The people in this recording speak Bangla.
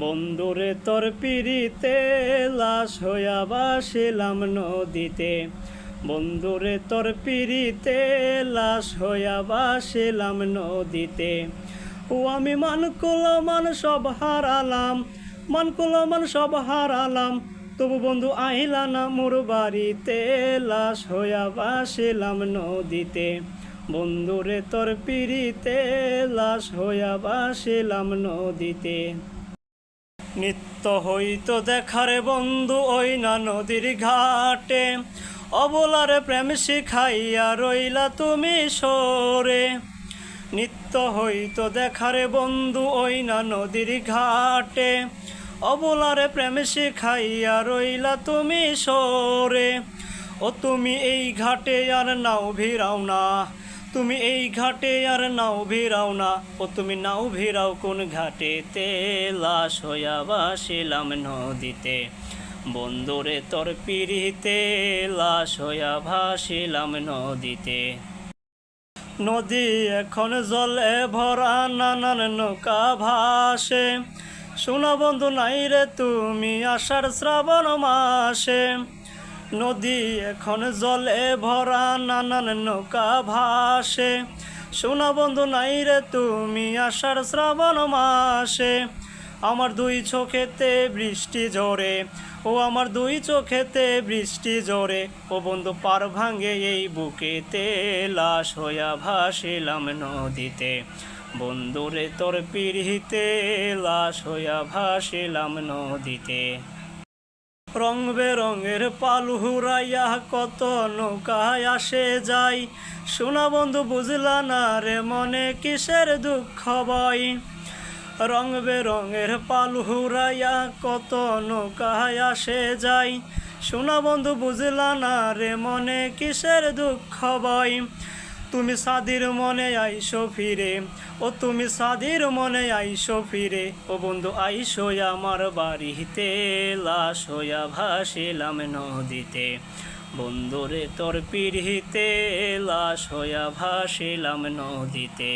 বন্ধুরে তোর পিড়িতে লাশ হইয়া ভাসিলাম নদীতে। বন্ধুরে তোর পিড়িতে লাশ হইয়া ভাসিলাম নদীতে। ও আমি মান সব হারালাম, মান সব হারালাম, তবু বন্ধু আইলা না মোর বাড়িতে। লাশ হইয়া ভাসিলাম নদীতে। বন্ধুরে তোর পিড়িতে লাশ হইয়া ভাসিলাম নদীতে। নিত্য হইতো দেখারে বন্ধু ওই না নদীর ঘাটে, অবলারে প্রেম শিখাইয়া রইলা তুমি সরে। নিত্য হইতো দেখারে বন্ধু ওই না নদীর ঘাটে, অবলারে প্রেম শিখাইয়া রইলা তুমি সরে। ও তুমি এই ঘাটে আর নাও ভিড়াও না, তুমি এই ঘাটে আর নাও ভিড়াও না। ও তুমি নাও ভিড়াও কোন ঘাটেতে? লাশ হইয়া ভাসিলাম নদীতে। বন্ধুরে তোর পিড়িতে লাশ হইয়া ভাসিলাম নদীতে। নদী এখন জলে ভরা, নানান নৌকা ভাসে। শোনো বন্ধু নাই রে তুমি আষাঢ় শ্রাবণ মাসে। নদী এখন জলে ভরা, নানান নৌকা ভাসে। শোনো বন্ধু নাই রে তুমি আষাঢ় শ্রাবণ মাসে। আমার দুই চোখেতে বৃষ্টি ঝরে, ও আমার দুই চোখেতে বৃষ্টি ঝরে। ও বন্ধু পার ভাঙে এই বুকেতে, লাশ হইয়া ভাসিলাম নদীতে। বন্ধুরে তোর পিড়িতে লাশ হইয়া ভাসিলাম নদীতে। রং বেরঙের পালু হুরাইয়া কত নৌকায় আসে যাই। শোনা বন্ধু বুঝলা না রে মনে কিসের দুঃখ বই। রং বেরঙের পালু হুরাইয়া কত নৌকায় আসে যাই। শোনা বন্ধু বুঝলা না রে মনে কিসের দুঃখ বই। তুমি সাদির মনে আইসো ফিরে, ও তুমি সাদির মনে আইসো ফিরে। ও বন্ধু আইসো আমার বাড়িতে, লাশ হইয়া ভাসিলাম নদীতে। বন্ধুরে তোর পিড়িতে লাশ হইয়া ভাসিলাম নদীতে।